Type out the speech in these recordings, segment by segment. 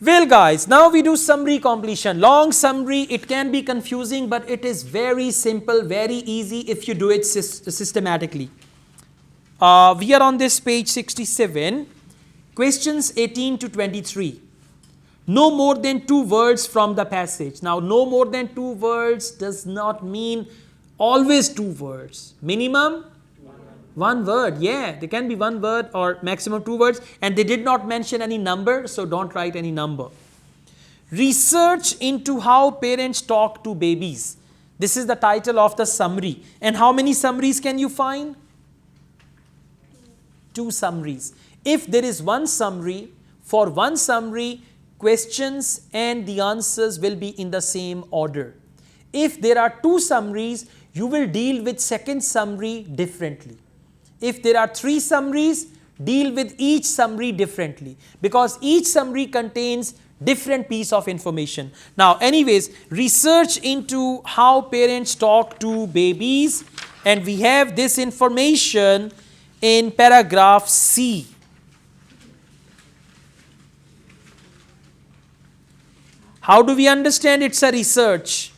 Well guys, now we do summary completion. Long summary, it can be confusing, but it is very simple, very easy if you do it systematically. We are on this page 67, questions 18 to 23. No more than 2 words from the passage. Now, no more than 2 words does not mean always 2 words. Minimum 1 word, yeah, they can be 1 word or maximum 2 words, and they did not mention any number, so don't write any number. Research into how parents talk to babies. This is the title of the summary. And how many summaries can you find? 2 summaries. If there is 1 summary, for 1 summary, questions and the answers will be in the same order. If there are 2 summaries, you will deal with second summary differently. If there are 3 summaries, deal with each summary differently, because each summary contains different piece of information. Now, anyways, research into how parents talk to babies, and we have this information in paragraph C. How do we understand it's a research?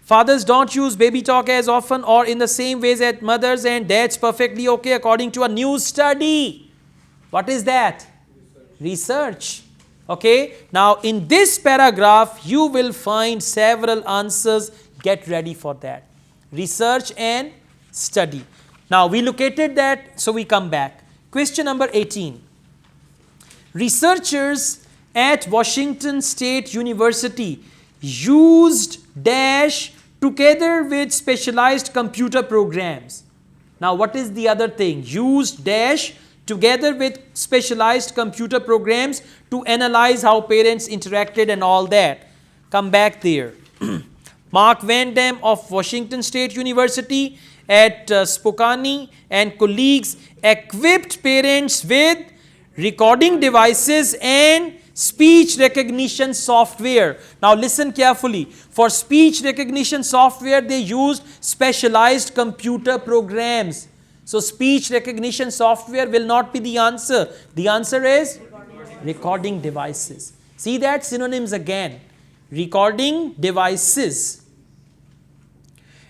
Fathers don't use baby talk as often or in the same ways as mothers, and that's perfectly okay according to a new study. What is that? Research. Okay. Now, in this paragraph, you will find several answers. Get ready for that. Research and study. Now, we located that, so we come back. Question number 18. Researchers at Washington State University used dash together with specialized computer programs. Now, what is the other thing? Used dash together with specialized computer programs to analyze how parents interacted and all that. Come back there. Mark Van Dam of Washington State University at Spokane and colleagues equipped parents with recording devices and speech recognition software. Now listen carefully. For speech recognition software, they used specialized computer programs. So speech recognition software will not be the answer. The answer is recording devices. See that? Synonyms again. Recording devices.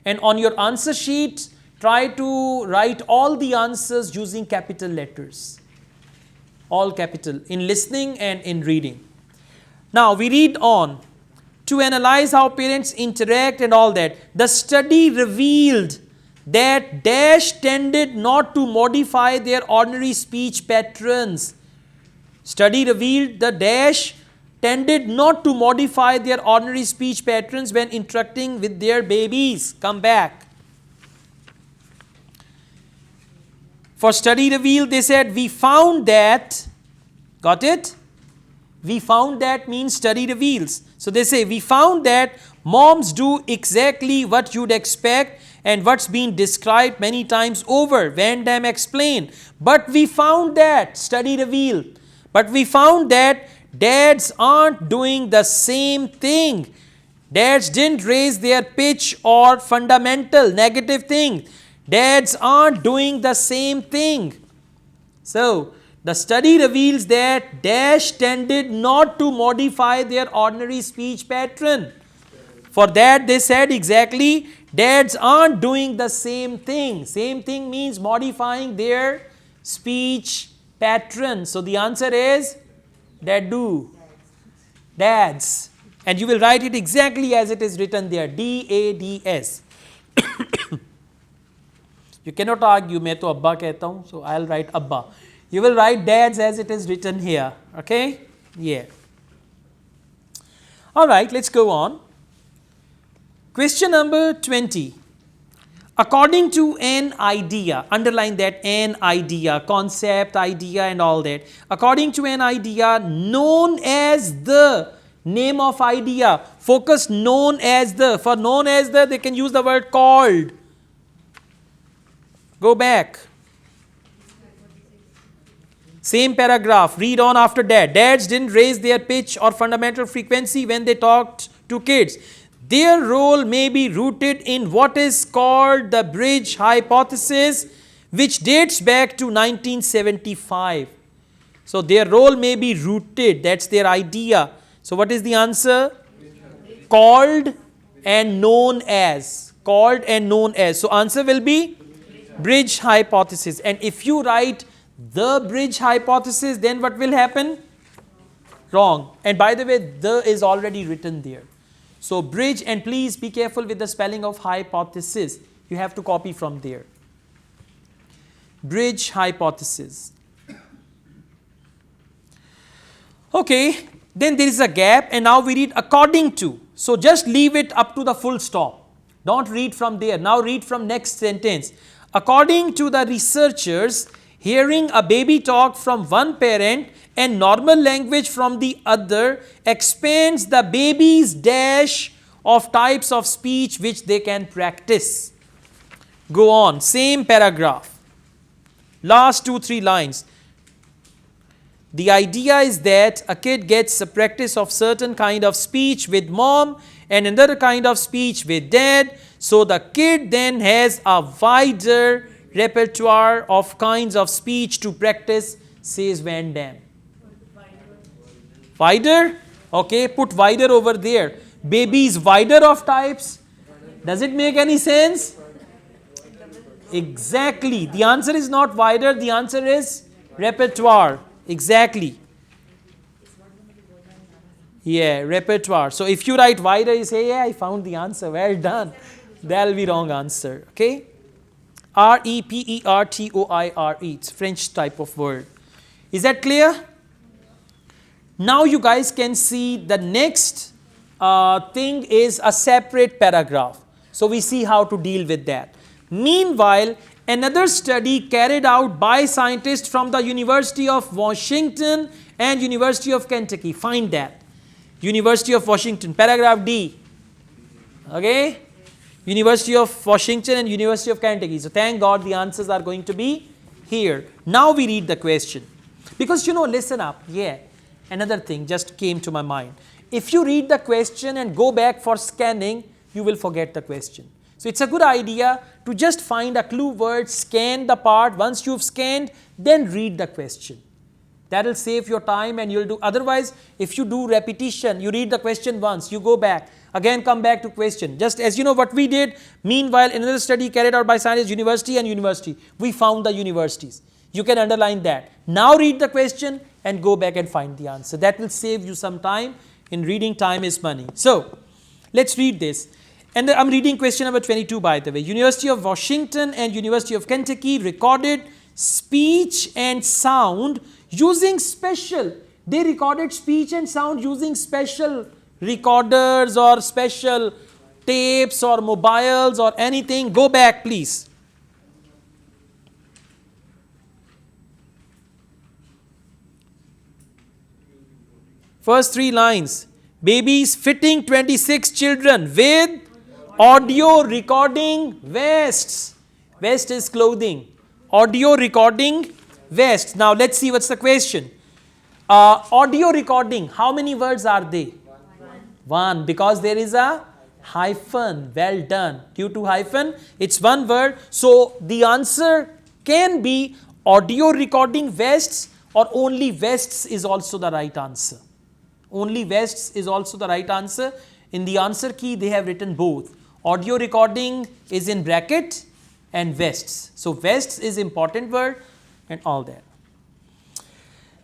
And on your answer sheet, try to write all the answers using capital letters. All capital in listening and in reading. Now we read on. To analyze how parents interact and all that. The study revealed that dash tended not to modify their ordinary speech patterns. Study revealed the dash tended not to modify their ordinary speech patterns when interacting with their babies. Come back. For study revealed, they said, we found that, got it? We found that means study reveals. So they say, we found that moms do exactly what you'd expect and what's been described many times over. Van Dam explained. But we found that, study revealed. But we found that dads aren't doing the same thing. Dads didn't raise their pitch or fundamental negative thing. Dads aren't doing the same thing. So, the study reveals that dash tended not to modify their ordinary speech pattern. For that they said exactly, dads aren't doing the same thing. Same thing means modifying their speech pattern. So, the answer is dad do. Dads. And you will write it exactly as it is written there. D-A-D-S. You cannot argue, मैं तो अब्बा कहता हूँ, so I'll write अब्बा. You will write dads as it is written here, okay? Yeah. All right, let's go on. Question number 20. According to an idea, underline that, an idea, concept, idea and all that. According to an idea known as the name of idea, focus known as the, for known as the, they can use the word called. Go back. Same paragraph, read on after that. Dads didn't raise their pitch or fundamental frequency when they talked to kids. Their role may be rooted in what is called the bridge hypothesis, which dates back to 1975. So their role may be rooted, that's their idea. So what is the answer? Called and known as. Called and known as. So answer will be bridge hypothesis. And if you write the bridge hypothesis, then what will happen? Wrong. And by the way, the is already written there. So bridge, and please be careful with the spelling of hypothesis. You have to copy from there. Bridge hypothesis. Okay, then there is a gap, and now we read according to. So just leave it up to the full stop. Don't read from there. Now read from next sentence. According to the researchers, hearing a baby talk from one parent and normal language from the other expands the baby's dash of types of speech which they can practice. Go on, same paragraph. Last 2-3 lines. The idea is that a kid gets a practice of certain kind of speech with mom and another kind of speech with dad. So the kid then has a wider repertoire of kinds of speech to practice, says Van Damme. Wider? Okay, put wider over there. Baby is wider of types. Does it make any sense? Exactly. The answer is not wider, the answer is repertoire. Exactly. Yeah, repertoire. So if you write wider, you say, yeah, I found the answer. Well done. That will be wrong answer. Okay. repertoire. It's French type of word. Is that clear? Now you guys can see the next thing is a separate paragraph. So we see how to deal with that. Meanwhile, another study carried out by scientists from the University of Washington and University of Kentucky. Find that. University of Washington, paragraph D. Okay? University of Washington and University of Kentucky. So thank God the answers are going to be here. Now we read the question. Because listen up. Yeah. Another thing just came to my mind. If you read the question and go back for scanning, you will forget the question. So it's a good idea to just find a clue word, scan the part. Once you've scanned, then read the question. That will save your time and you'll do. Otherwise, if you do repetition, you read the question once, you go back, again come back to question. Just as you know what we did. Meanwhile, another study carried out by scientists, university and university. We found the universities. You can underline that. Now read the question and go back and find the answer. That will save you some time. In reading, time is money. So, let's read this. And I'm reading question number 22, by the way. University of Washington and University of Kentucky recorded speech and sound using special. They recorded speech and sound using special recorders or special tapes or mobiles or anything. Go back, please. First 3 lines. Babies fitting 26 children with audio recording vests. Vest is clothing. Audio recording vests. Now let's see what's the question. Audio recording, how many words are they? One, because there is a hyphen. Well done. Due to hyphen, it's one word. So the answer can be audio recording vests, or only vests is also the right answer. Only vests is also the right answer. In the answer key, they have written both. Audio recording is in bracket and vests. So vests is important word and all that.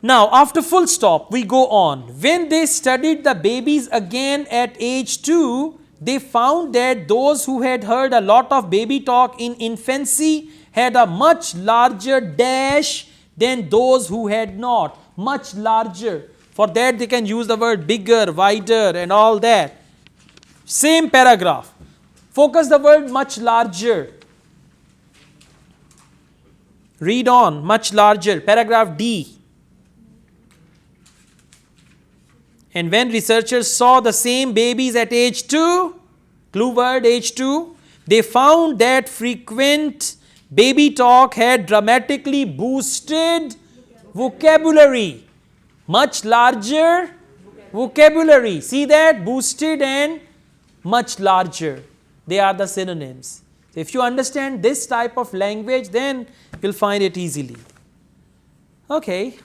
Now after full stop, we go on. When they studied the babies again at age 2, they found that those who had heard a lot of baby talk in infancy had a much larger dash than those who had not. Much larger. For that they can use the word bigger, wider and all that. Same paragraph. Focus the word much larger. Read on, much larger. Paragraph D. And when researchers saw the same babies at age 2, clue word age 2, they found that frequent baby talk had dramatically boosted vocabulary. Much larger vocabulary. See that? Boosted and much larger. They are the synonyms. So if you understand this type of language, then you'll find it easily. Okay.